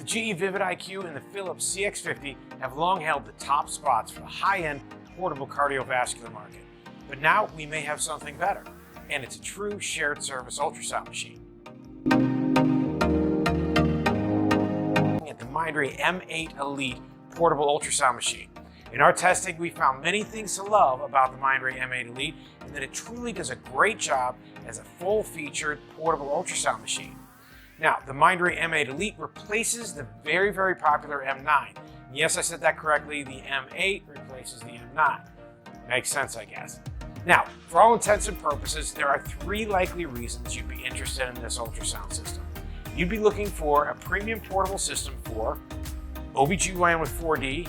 GE Vivid IQ and the Philips CX50 have long held the top spots for the high-end portable cardiovascular market. But now we may have something better, and it's a true shared service ultrasound machine. At the Mindray M8 Elite portable ultrasound machine. In our testing, we found many things to love about the Mindray M8 Elite, and that it truly does a great job as a full-featured portable ultrasound machine. Now, the Mindray M8 Elite replaces the very, very popular M9. Yes, I said that correctly. The M8 replaces the M9. Makes sense, I guess. Now, for all intents and purposes, there are three likely reasons you'd be interested in this ultrasound system. You'd be looking for a premium portable system for OBGYN with 4D,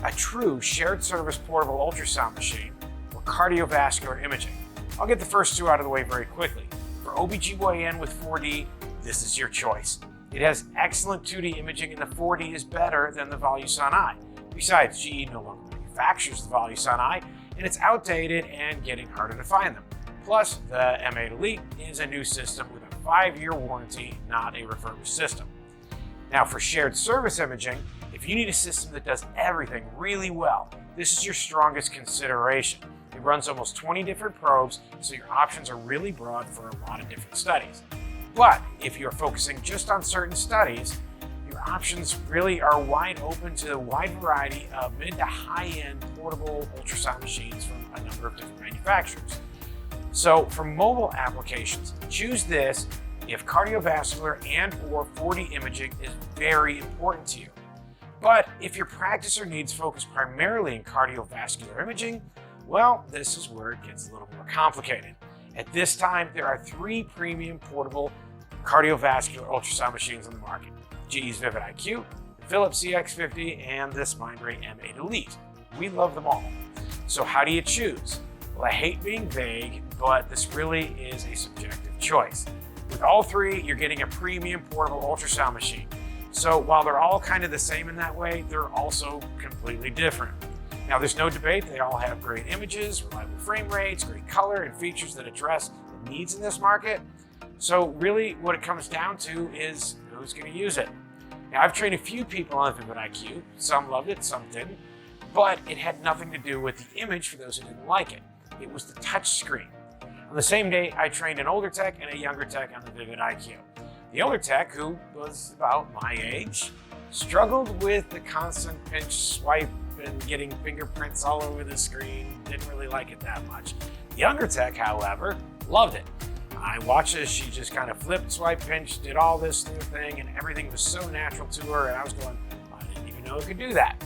a true shared service portable ultrasound machine, or cardiovascular imaging. I'll get the first two out of the way very quickly. For OBGYN with 4D, this is your choice. It has excellent 2D imaging, and the 4D is better than the Voluson I. Besides, GE no longer manufactures the Voluson I, and it's outdated and getting harder to find them. Plus, the M8 Elite is a new system with a 5-year warranty, not a refurbished system. Now, for shared service imaging, if you need a system that does everything really well, this is your strongest consideration. It runs almost 20 different probes, so your options are really broad for a lot of different studies. But if you're focusing just on certain studies, your options really are wide open to a wide variety of mid to high-end portable ultrasound machines from a number of different manufacturers. So for mobile applications, choose this if cardiovascular and or 4D imaging is very important to you. But if your practice or needs focus primarily in cardiovascular imaging, well, this is where it gets a little more complicated. At this time, there are three premium portable cardiovascular ultrasound machines on the market: GE's Vivid IQ, the Philips CX50, and this Mindray M8 Elite. We love them all. So how do you choose? Well, I hate being vague, but this really is a subjective choice. With all three, you're getting a premium portable ultrasound machine. So while they're all kind of the same in that way, they're also completely different. Now, there's no debate, they all have great images, reliable frame rates, great color, and features that address the needs in this market. So really what it comes down to is who's going to use it. Now, I've trained a few people on Vivid IQ. Some loved it, some didn't, but it had nothing to do with the image for those who didn't like it. It was the touch screen. On the same day, I trained an older tech and a younger tech on the Vivid IQ. The older tech, who was about my age, struggled with the constant pinch swipe and getting fingerprints all over the screen, didn't really like it that much. The younger tech, however, loved it. I watched as she just kind of flipped, swipe, pinch, did all this new thing, and everything was so natural to her, and I was going, I didn't even know it could do that.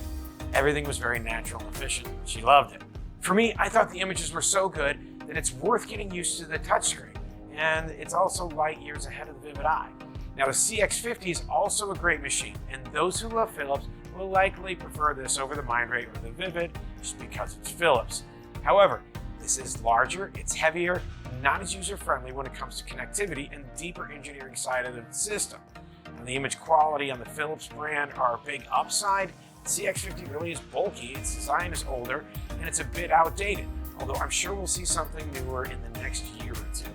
Everything was very natural and efficient. She loved it. For me, I thought the images were so good that it's worth getting used to the touchscreen, and it's also light years ahead of the Vivid Eye. Now, the CX50 is also a great machine, and those who love Philips will likely prefer this over the Mindray or the Vivid just because it's Philips. However, this is larger, it's heavier, not as user-friendly when it comes to connectivity and the deeper engineering side of the system. And the image quality on the Philips brand are a big upside. The CX50 really is bulky, its design is older, and it's a bit outdated, although I'm sure we'll see something newer in the next year or two.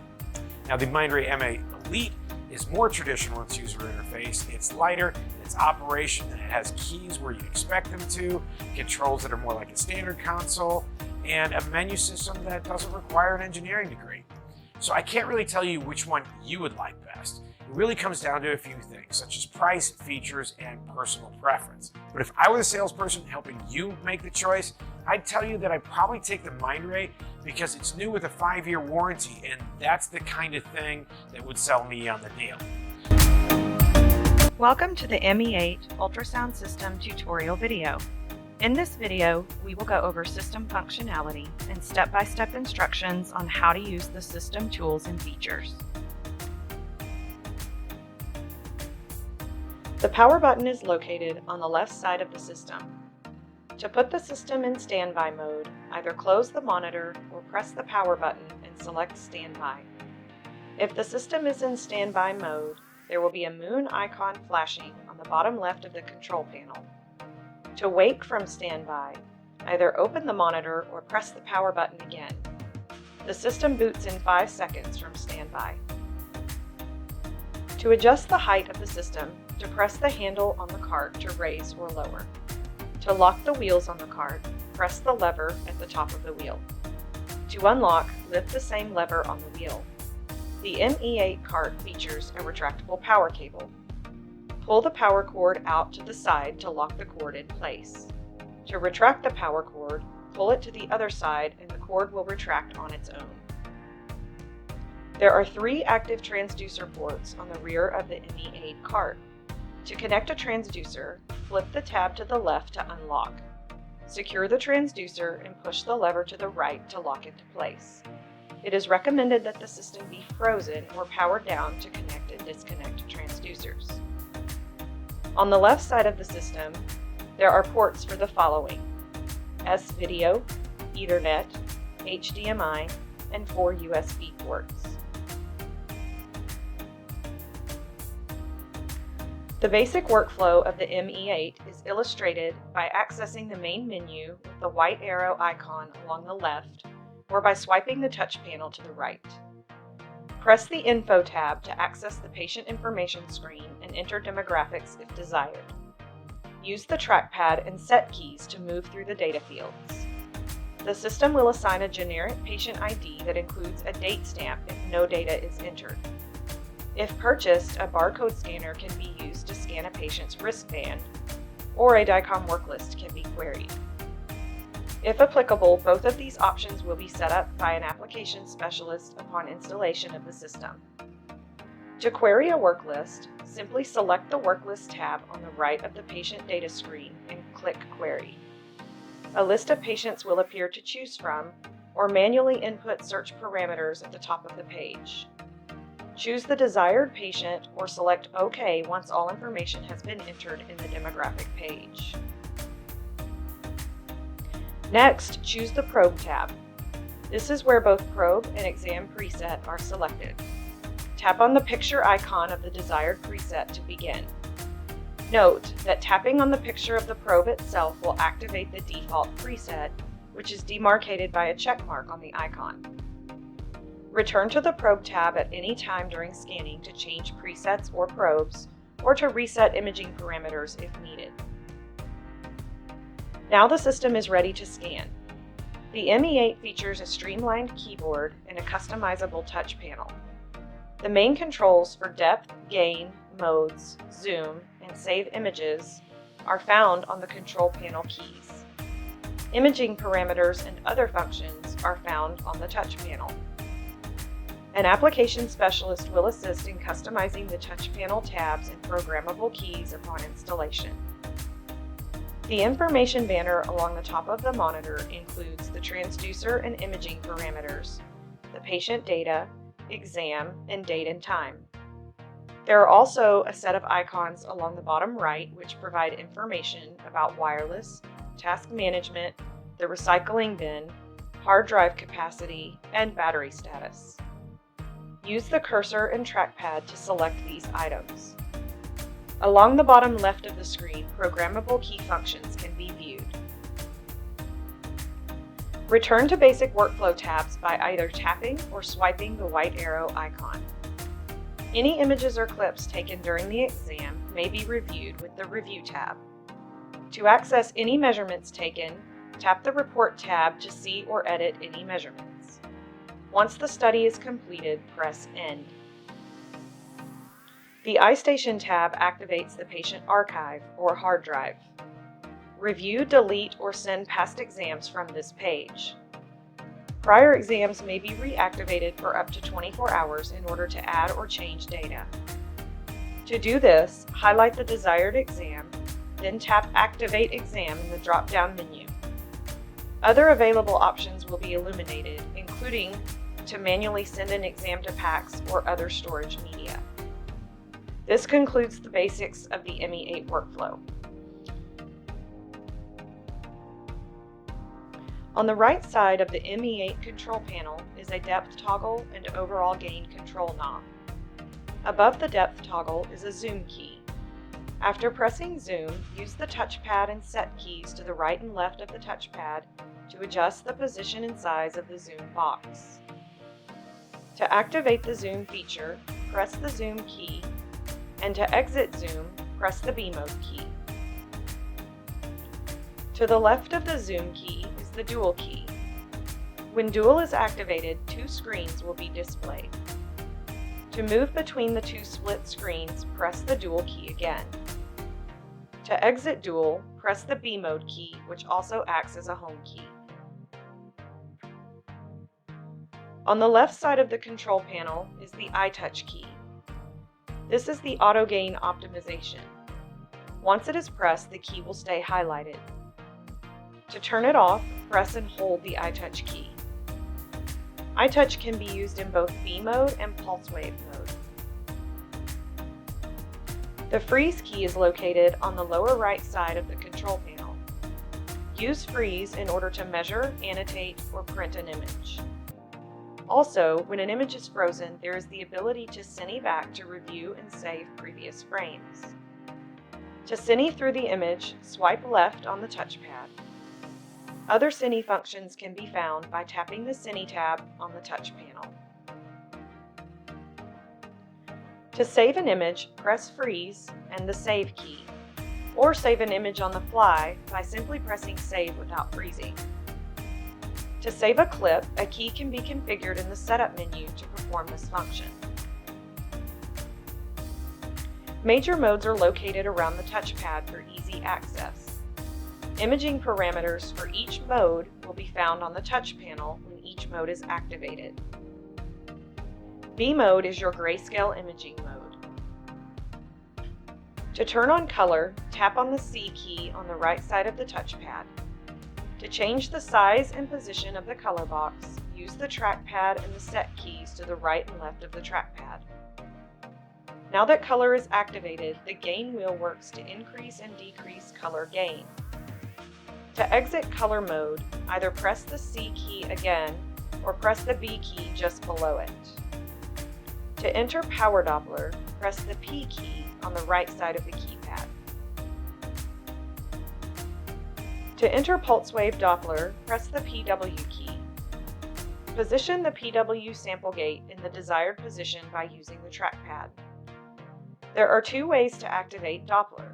Now, the Mindray M8 Elite is more traditional in its user interface. It's lighter in its operation, and it has keys where you'd expect them to, controls that are more like a standard console, and a menu system that doesn't require an engineering degree. So I can't really tell you which one you would like best. It really comes down to a few things, such as price, features, and personal preference. But if I were the salesperson helping you make the choice, I'd tell you that I'd probably take the Mindray because it's new with a 5-year warranty, and that's the kind of thing that would sell me on the deal. Welcome to the M8 Ultrasound System tutorial video. In this video, we will go over system functionality and step-by-step instructions on how to use the system tools and features. The power button is located on the left side of the system. To put the system in standby mode, either close the monitor or press the power button and select standby. If the system is in standby mode, there will be a moon icon flashing on the bottom left of the control panel. To wake from standby, either open the monitor or press the power button again. The system boots in 5 seconds from standby. To adjust the height of the system, depress the handle on the cart to raise or lower. To lock the wheels on the cart, press the lever at the top of the wheel. To unlock, lift the same lever on the wheel. The M8 cart features a retractable power cable. Pull the power cord out to the side to lock the cord in place. To retract the power cord, pull it to the other side and the cord will retract on its own. There are 3 active transducer ports on the rear of the M8 cart. To connect a transducer, flip the tab to the left to unlock. Secure the transducer and push the lever to the right to lock into place. It is recommended that the system be frozen or powered down to connect and disconnect transducers. On the left side of the system, there are ports for the following: S-Video, Ethernet, HDMI, and 4 USB ports. The basic workflow of the M8 is illustrated by accessing the main menu with the white arrow icon along the left, or by swiping the touch panel to the right. Press the Info tab to access the patient information screen and enter demographics if desired. Use the trackpad and set keys to move through the data fields. The system will assign a generic patient ID that includes a date stamp if no data is entered. If purchased, a barcode scanner can be used to scan a patient's wristband, or a DICOM worklist can be queried. If applicable, both of these options will be set up by an application specialist upon installation of the system. To query a worklist, simply select the Worklist tab on the right of the patient data screen and click Query. A list of patients will appear to choose from, or manually input search parameters at the top of the page. Choose the desired patient or select OK once all information has been entered in the demographic page. Next, choose the Probe tab. This is where both probe and exam preset are selected. Tap on the picture icon of the desired preset to begin. Note that tapping on the picture of the probe itself will activate the default preset, which is demarcated by a check mark on the icon. Return to the Probe tab at any time during scanning to change presets or probes, or to reset imaging parameters if needed. Now the system is ready to scan. The M8 features a streamlined keyboard and a customizable touch panel. The main controls for depth, gain, modes, zoom, and save images are found on the control panel keys. Imaging parameters and other functions are found on the touch panel. An application specialist will assist in customizing the touch panel tabs and programmable keys upon installation. The information banner along the top of the monitor includes the transducer and imaging parameters, the patient data, exam, and date and time. There are also a set of icons along the bottom right which provide information about wireless, task management, the recycling bin, hard drive capacity, and battery status. Use the cursor and trackpad to select these items. Along the bottom left of the screen, programmable key functions can be viewed. Return to basic workflow tabs by either tapping or swiping the white arrow icon. Any images or clips taken during the exam may be reviewed with the Review tab. To access any measurements taken, tap the Report tab to see or edit any measurements. Once the study is completed, press End. The iStation tab activates the patient archive or hard drive. Review, delete, or send past exams from this page. Prior exams may be reactivated for up to 24 hours in order to add or change data. To do this, highlight the desired exam, then tap Activate Exam in the drop-down menu. Other available options will be illuminated, including to manually send an exam to PACS or other storage media. This concludes the basics of the M8 workflow. On the right side of the M8 control panel is a depth toggle and overall gain control knob. Above the depth toggle is a zoom key. After pressing zoom, use the touchpad and set keys to the right and left of the touchpad to adjust the position and size of the zoom box. To activate the zoom feature, press the zoom key, and to exit zoom, press the B mode key. To the left of the zoom key is the dual key. When dual is activated, two screens will be displayed. To move between the two split screens, press the dual key again. To exit dual, press the B mode key, which also acts as a home key. On the left side of the control panel is the iTouch key. This is the auto gain optimization. Once it is pressed, the key will stay highlighted. To turn it off, press and hold the iTouch key. iTouch can be used in both B mode and pulse wave mode. The freeze key is located on the lower right side of the control panel. Use freeze in order to measure, annotate, or print an image. Also, when an image is frozen, there is the ability to cine back to review and save previous frames. To cine through the image, swipe left on the touchpad. Other cine functions can be found by tapping the Cine tab on the touch panel. To save an image, press freeze and the save key, or save an image on the fly by simply pressing save without freezing. To save a clip, a key can be configured in the setup menu to perform this function. Major modes are located around the touchpad for easy access. Imaging parameters for each mode will be found on the touch panel when each mode is activated. B mode is your grayscale imaging mode. To turn on color, tap on the C key on the right side of the touchpad. To change the size and position of the color box, use the trackpad and the set keys to the right and left of the trackpad. Now that color is activated, the gain wheel works to increase and decrease color gain. To exit color mode, either press the C key again or press the B key just below it. To enter power Doppler, press the P key on the right side of the keypad. To enter pulse wave Doppler, press the PW key. Position the PW sample gate in the desired position by using the trackpad. There are two ways to activate Doppler.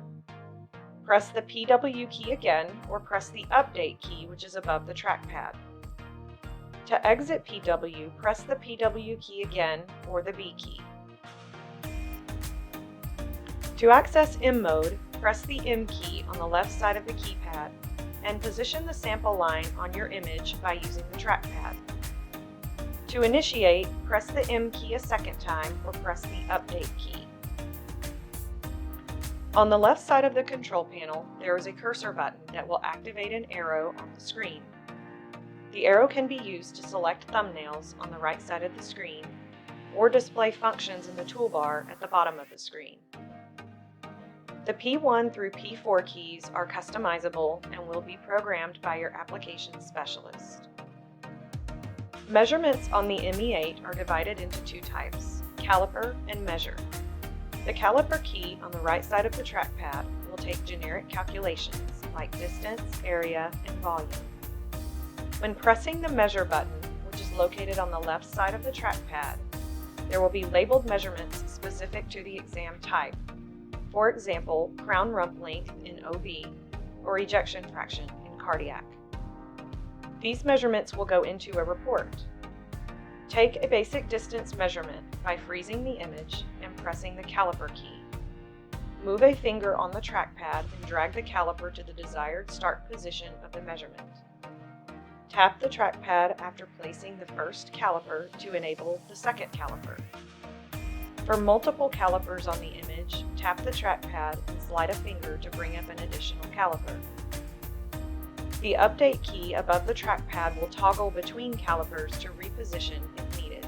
Press the PW key again, or press the Update key, which is above the trackpad. To exit PW, press the PW key again, or the B key. To access M mode, press the M key on the left side of the keypad, and position the sample line on your image by using the trackpad. To initiate, press the M key a second time, or press the Update key. On the left side of the control panel, there is a cursor button that will activate an arrow on the screen. The arrow can be used to select thumbnails on the right side of the screen, or display functions in the toolbar at the bottom of the screen. The P1 through P4 keys are customizable and will be programmed by your application specialist. Measurements on the M8 are divided into two types, caliper and measure. The caliper key on the right side of the trackpad will take generic calculations like distance, area, and volume. When pressing the measure button, which is located on the left side of the trackpad, there will be labeled measurements specific to the exam type. For example, crown rump length in OB or ejection fraction in cardiac. These measurements will go into a report. Take a basic distance measurement by freezing the image and pressing the caliper key. Move a finger on the trackpad and drag the caliper to the desired start position of the measurement. Tap the trackpad after placing the first caliper to enable the second caliper. For multiple calipers on the image, tap the trackpad and slide a finger to bring up an additional caliper. The Update key above the trackpad will toggle between calipers to reposition if needed.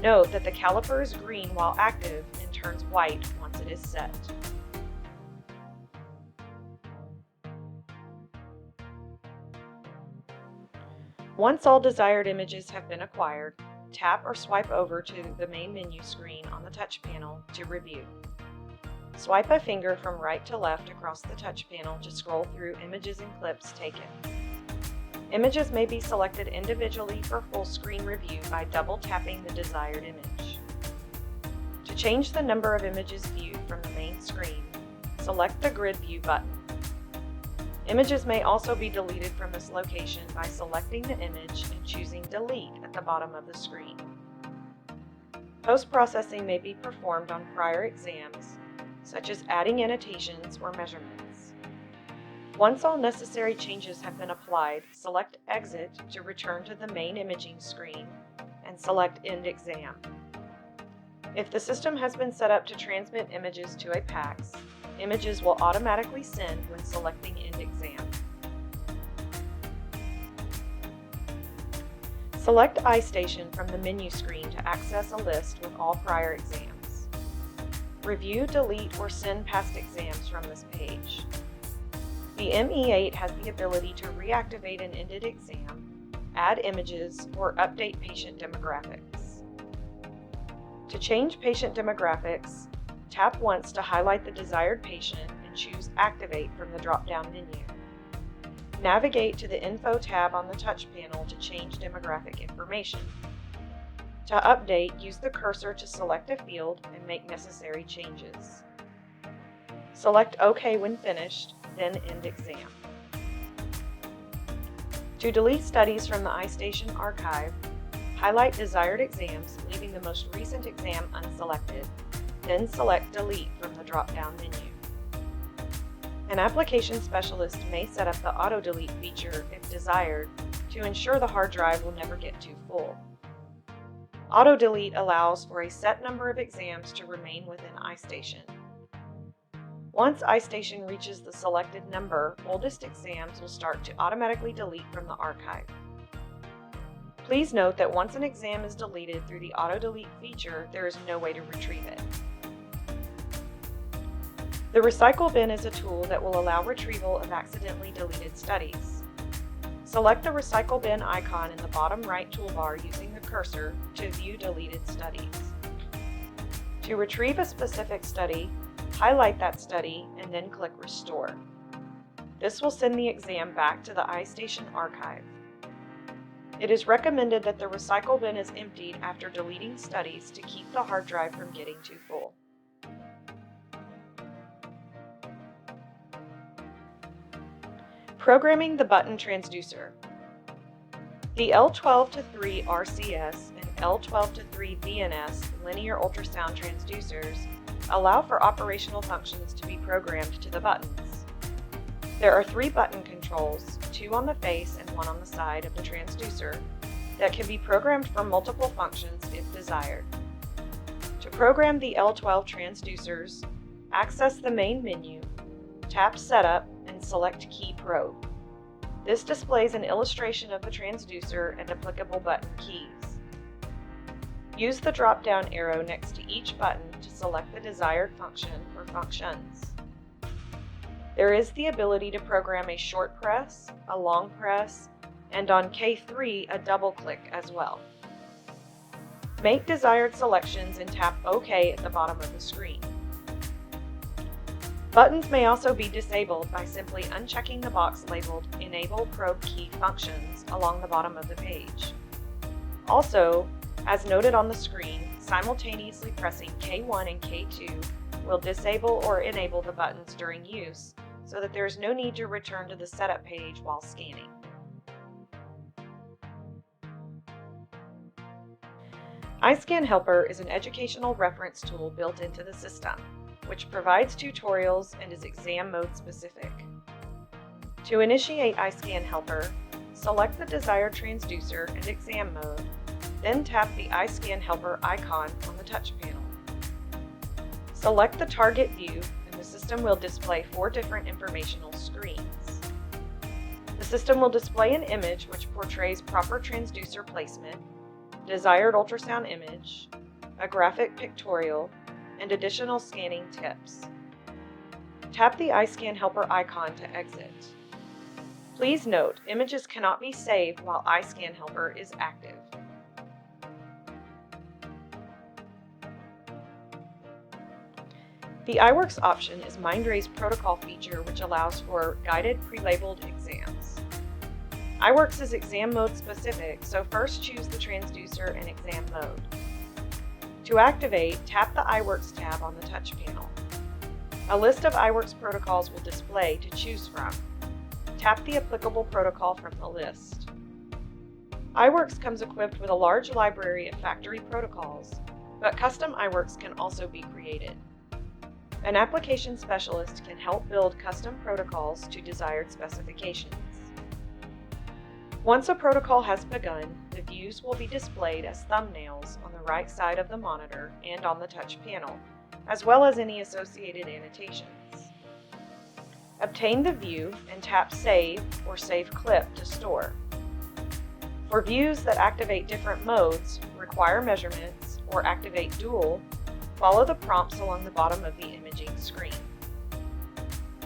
Note that the caliper is green while active and turns white once it is set. Once all desired images have been acquired, tap or swipe over to the main menu screen on the touch panel to review. Swipe a finger from right to left across the touch panel to scroll through images and clips taken. Images may be selected individually for full screen review by double tapping the desired image. To change the number of images viewed from the main screen, select the Grid View button. Images may also be deleted from this location by selecting the image and choosing Delete at the bottom of the screen. Post-processing may be performed on prior exams, such as adding annotations or measurements. Once all necessary changes have been applied, select Exit to return to the main imaging screen and select End Exam. If the system has been set up to transmit images to a PACS, images will automatically send when selecting End Exam. Select iStation from the menu screen to access a list with all prior exams. Review, delete, or send past exams from this page. The M8 has the ability to reactivate an ended exam, add images, or update patient demographics. To change patient demographics, tap once to highlight the desired patient and choose Activate from the drop-down menu. Navigate to the Info tab on the touch panel to change demographic information. To update, use the cursor to select a field and make necessary changes. Select OK when finished, then End Exam. To delete studies from the iStation archive, highlight desired exams, leaving the most recent exam unselected, then select Delete from the drop-down menu. An application specialist may set up the auto-delete feature if desired to ensure the hard drive will never get too full. Auto-delete allows for a set number of exams to remain within iStation. Once iStation reaches the selected number, oldest exams will start to automatically delete from the archive. Please note that once an exam is deleted through the auto-delete feature, there is no way to retrieve it. The Recycle Bin is a tool that will allow retrieval of accidentally deleted studies. Select the Recycle Bin icon in the bottom right toolbar using the cursor to view deleted studies. To retrieve a specific study, highlight that study and then click Restore. This will send the exam back to the iStation archive. It is recommended that the Recycle Bin is emptied after deleting studies to keep the hard drive from getting too full. Programming the button transducer. The L12-3 RCS and L12-3 VNS linear ultrasound transducers allow for operational functions to be programmed to the buttons. There are 3 button controls, 2 on the face and 1 on the side of the transducer, that can be programmed for multiple functions if desired. To program the L12 transducers, access the main menu, tap Setup, and select Key Probe. This displays an illustration of the transducer and applicable button keys. Use the drop-down arrow next to each button to select the desired function or functions. There is the ability to program a short press, a long press, and on K3 a double click as well. Make desired selections and tap OK at the bottom of the screen. Buttons may also be disabled by simply unchecking the box labeled Enable Probe Key Functions along the bottom of the page. Also, as noted on the screen, simultaneously pressing K1 and K2 will disable or enable the buttons during use so that there is no need to return to the setup page while scanning. iScan Helper is an educational reference tool built into the system, which provides tutorials and is exam mode specific. To initiate iScan Helper, select the desired transducer and exam mode, then tap the iScan Helper icon on the touch panel. Select the target view and the system will display 4 different informational screens. The system will display an image which portrays proper transducer placement, desired ultrasound image, a graphic pictorial, and additional scanning tips. Tap the iScan Helper icon to exit. Please note, images cannot be saved while iScan Helper is active. The iWorks option is Mindray's protocol feature which allows for guided pre-labeled exams. iWorks is exam mode specific, so first choose the transducer and exam mode. To activate, tap the iWorks tab on the touch panel. A list of iWorks protocols will display to choose from. Tap the applicable protocol from the list. iWorks comes equipped with a large library of factory protocols, but custom iWorks can also be created. An application specialist can help build custom protocols to desired specifications. Once a protocol has begun, the views will be displayed as thumbnails on the right side of the monitor and on the touch panel, as well as any associated annotations. Obtain the view and tap Save or Save Clip to store. For views that activate different modes, require measurements, or activate dual, follow the prompts along the bottom of the imaging screen.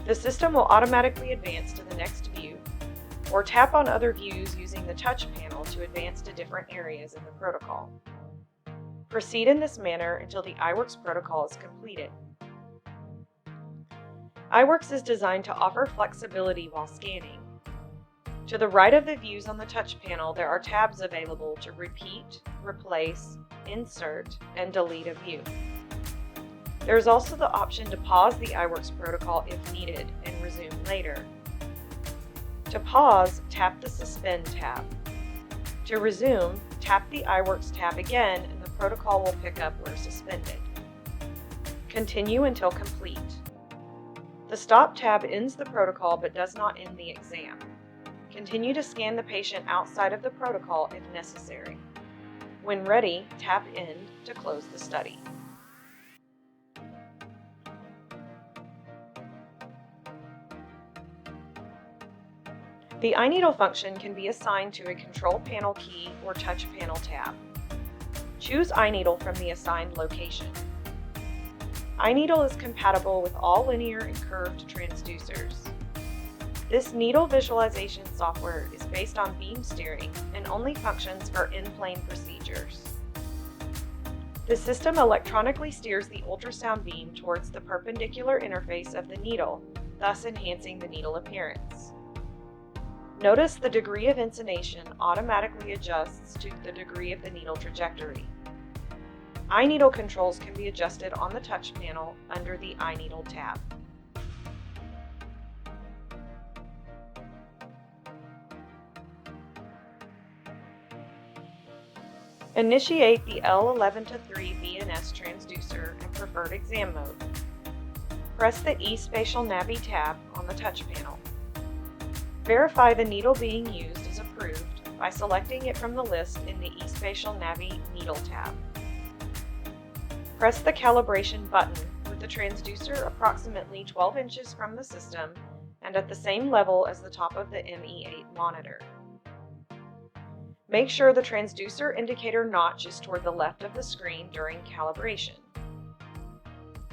The system will automatically advance to the next view, or tap on other views using the touch panel to advance to different areas in the protocol. Proceed in this manner until the iWorks protocol is completed. iWorks is designed to offer flexibility while scanning. To the right of the views on the touch panel, there are tabs available to repeat, replace, insert, and delete a view. There is also the option to pause the iWorks protocol if needed and resume later. To pause, tap the Suspend tab. To resume, tap the iWorks tab again and the protocol will pick up where suspended. Continue until complete. The Stop tab ends the protocol but does not end the exam. Continue to scan the patient outside of the protocol if necessary. When ready, tap End to close the study. The iNeedle function can be assigned to a control panel key or touch panel tab. Choose iNeedle from the assigned location. iNeedle is compatible with all linear and curved transducers. This needle visualization software is based on beam steering and only functions for in-plane procedures. The system electronically steers the ultrasound beam towards the perpendicular interface of the needle, thus enhancing the needle appearance. Notice the degree of inclination automatically adjusts to the degree of the needle trajectory. iNeedle controls can be adjusted on the touch panel under the iNeedle tab. Initiate the L11-3 VNS transducer in preferred exam mode. Press the eSpatial Navi tab on the touch panel. Verify the needle being used is approved by selecting it from the list in the eSpatial Navi Needle tab. Press the calibration button with the transducer approximately 12 inches from the system and at the same level as the top of the ME8 monitor. Make sure the transducer indicator notch is toward the left of the screen during calibration.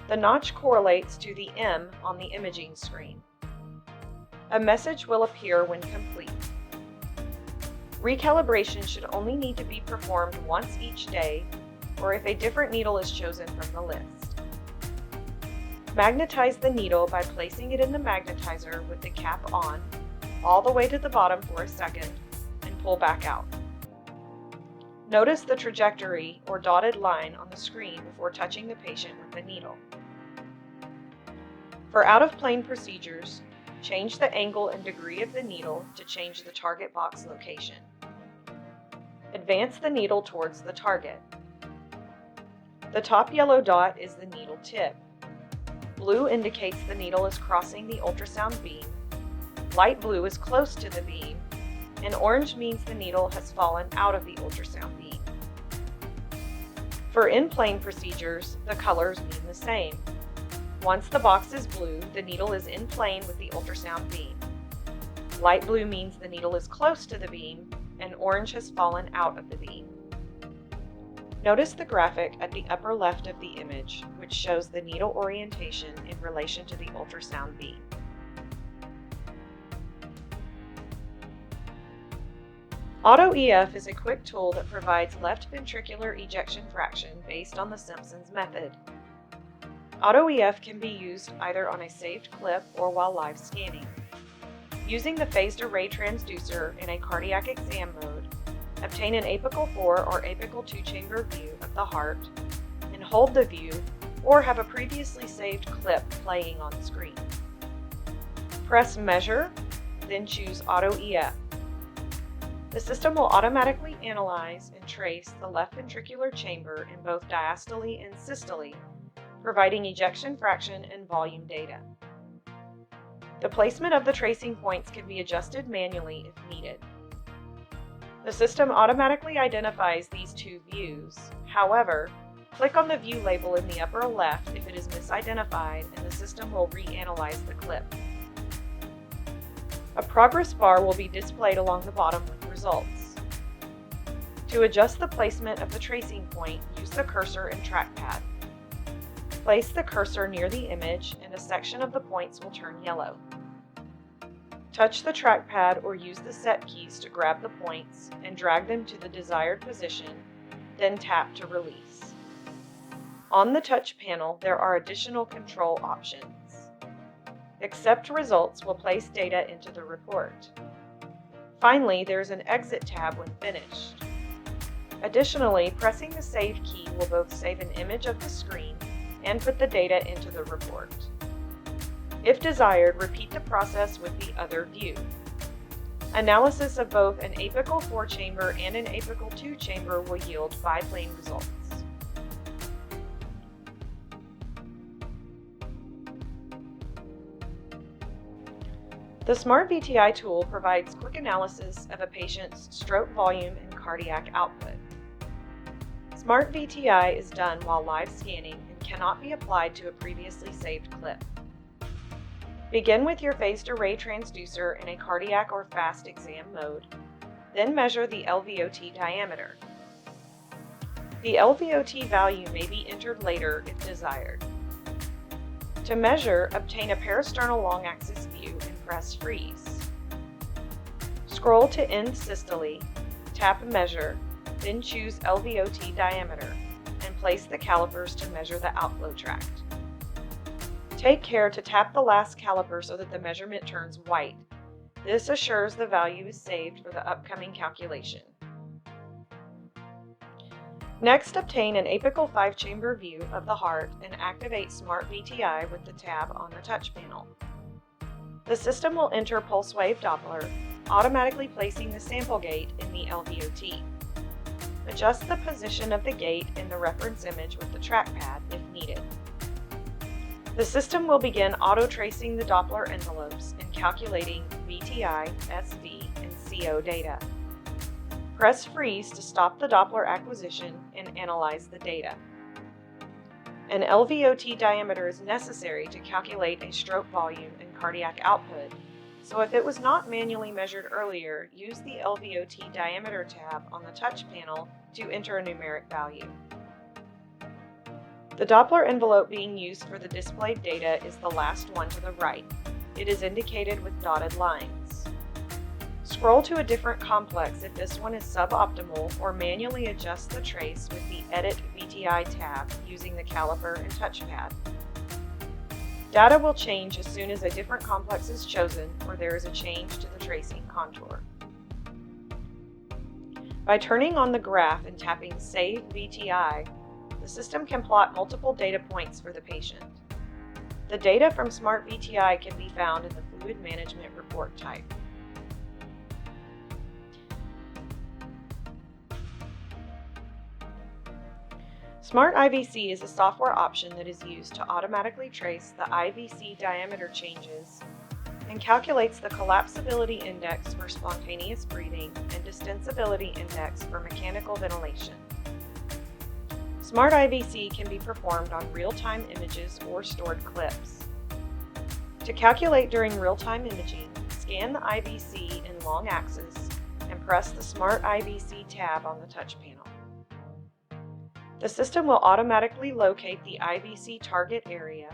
The notch correlates to the M on the imaging screen. A message will appear when complete. Recalibration should only need to be performed once each day, or if a different needle is chosen from the list. Magnetize the needle by placing it in the magnetizer with the cap on, all the way to the bottom for a second, and pull back out. Notice the trajectory or dotted line on the screen before touching the patient with the needle. For out-of-plane procedures, change the angle and degree of the needle to change the target box location. Advance the needle towards the target. The top yellow dot is the needle tip. Blue indicates the needle is crossing the ultrasound beam. Light blue is close to the beam, and orange means the needle has fallen out of the ultrasound beam. For in-plane procedures, the colors mean the same. Once the box is blue, the needle is in plane with the ultrasound beam. Light blue means the needle is close to the beam, and orange has fallen out of the beam. Notice the graphic at the upper left of the image, which shows the needle orientation in relation to the ultrasound beam. AutoEF is a quick tool that provides left ventricular ejection fraction based on the Simpson's method. AutoEF can be used either on a saved clip or while live scanning. Using the phased array transducer in a cardiac exam mode, obtain an apical 4 or apical 2 chamber view of the heart, and hold the view, or have a previously saved clip playing on screen. Press Measure, then choose Auto EF. The system will automatically analyze and trace the left ventricular chamber in both diastole and systole, providing ejection fraction and volume data. The placement of the tracing points can be adjusted manually if needed. The system automatically identifies these two views. However, click on the view label in the upper left if it is misidentified, and the system will reanalyze the clip. A progress bar will be displayed along the bottom with results. To adjust the placement of the tracing point, use the cursor and trackpad. Place the cursor near the image and a section of the points will turn yellow. Touch the trackpad or use the set keys to grab the points and drag them to the desired position, then tap to release. On the touch panel, there are additional control options. Accept results will place data into the report. Finally, there is an exit tab when finished. Additionally, pressing the Save key will both save an image of the screen and put the data into the report. If desired, repeat the process with the other view. Analysis of both an apical 4-chamber and an apical 2-chamber will yield biplane results. The Smart VTI tool provides quick analysis of a patient's stroke volume and cardiac output. Smart VTI is done while live scanning and cannot be applied to a previously saved clip. Begin with your phased array transducer in a cardiac or fast exam mode, then measure the LVOT diameter. The LVOT value may be entered later if desired. To measure, obtain a parasternal long axis view and press Freeze. Scroll to End Systole, tap Measure, then choose LVOT diameter, and place the calipers to measure the outflow tract. Take care to tap the last caliper so that the measurement turns white. This assures the value is saved for the upcoming calculation. Next, obtain an apical 5-chamber view of the heart and activate Smart VTI with the tab on the touch panel. The system will enter pulse wave Doppler, automatically placing the sample gate in the LVOT. Adjust the position of the gate in the reference image with the trackpad if needed. The system will begin auto-tracing the Doppler envelopes and calculating VTI, SV, and CO data. Press Freeze to stop the Doppler acquisition and analyze the data. An LVOT diameter is necessary to calculate a stroke volume and cardiac output, so if it was not manually measured earlier, use the LVOT diameter tab on the touch panel to enter a numeric value. The Doppler envelope being used for the displayed data is the last one to the right. It is indicated with dotted lines. Scroll to a different complex if this one is suboptimal, or manually adjust the trace with the Edit VTI tab using the caliper and touchpad. Data will change as soon as a different complex is chosen or there is a change to the tracing contour. By turning on the graph and tapping Save VTI, the system can plot multiple data points for the patient. The data from Smart VTI can be found in the Fluid Management Report type. Smart IVC is a software option that is used to automatically trace the IVC diameter changes and calculates the collapsibility index for spontaneous breathing and distensibility index for mechanical ventilation. Smart IVC can be performed on real-time images or stored clips. To calculate during real-time imaging, scan the IVC in long axis and press the Smart IVC tab on the touch panel. The system will automatically locate the IVC target area,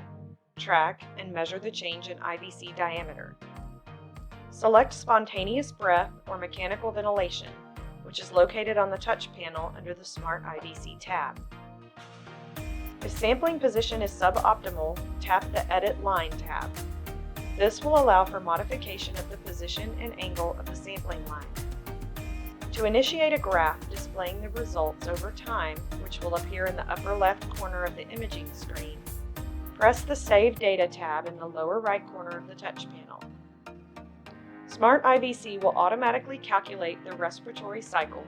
track, and measure the change in IVC diameter. Select spontaneous breath or mechanical ventilation, which is located on the touch panel under the Smart IVC tab. If sampling position is suboptimal, tap the Edit Line tab. This will allow for modification of the position and angle of the sampling line. To initiate a graph displaying the results over time, which will appear in the upper left corner of the imaging screen, press the Save Data tab in the lower right corner of the touch panel. Smart IVC will automatically calculate the respiratory cycle,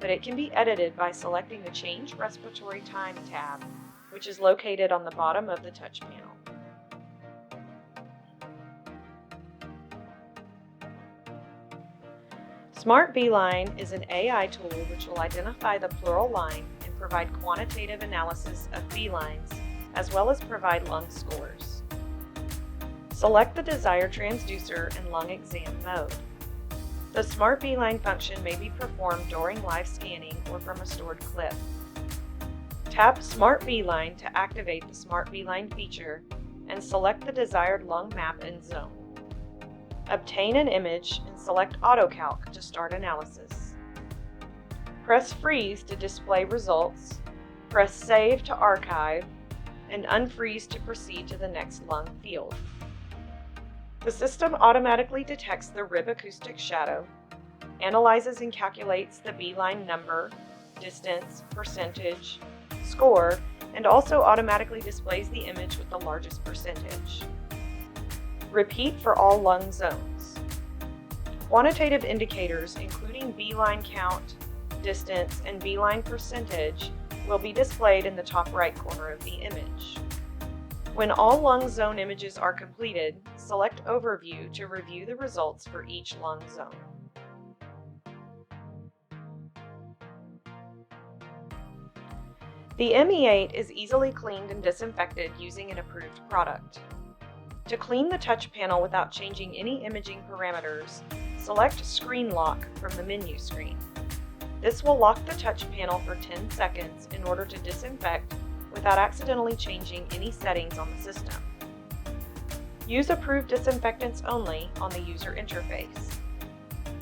but it can be edited by selecting the Change Respiratory Time tab, which is located on the bottom of the touch panel. Smart B-Line is an AI tool which will identify the pleural line and provide quantitative analysis of B-lines, as well as provide lung scores. Select the desired transducer and lung exam mode. The Smart B-Line function may be performed during live scanning or from a stored clip. Tap Smart B-Line to activate the Smart B-Line feature and select the desired lung map and zone. Obtain an image and select AutoCalc to start analysis. Press Freeze to display results, press Save to archive, and unfreeze to proceed to the next lung field. The system automatically detects the rib acoustic shadow, analyzes and calculates the B-line number, distance, percentage, score, and also automatically displays the image with the largest percentage. Repeat for all lung zones. Quantitative indicators, including B-line count, distance, and B-line percentage, will be displayed in the top right corner of the image. When all lung zone images are completed, select Overview to review the results for each lung zone. The M8 is easily cleaned and disinfected using an approved product. To clean the touch panel without changing any imaging parameters, select Screen Lock from the menu screen. This will lock the touch panel for 10 seconds in order to disinfect without accidentally changing any settings on the system. Use approved disinfectants only on the user interface.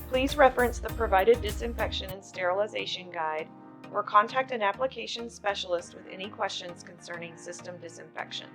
Please reference the provided disinfection and sterilization guide or contact an application specialist with any questions concerning system disinfection.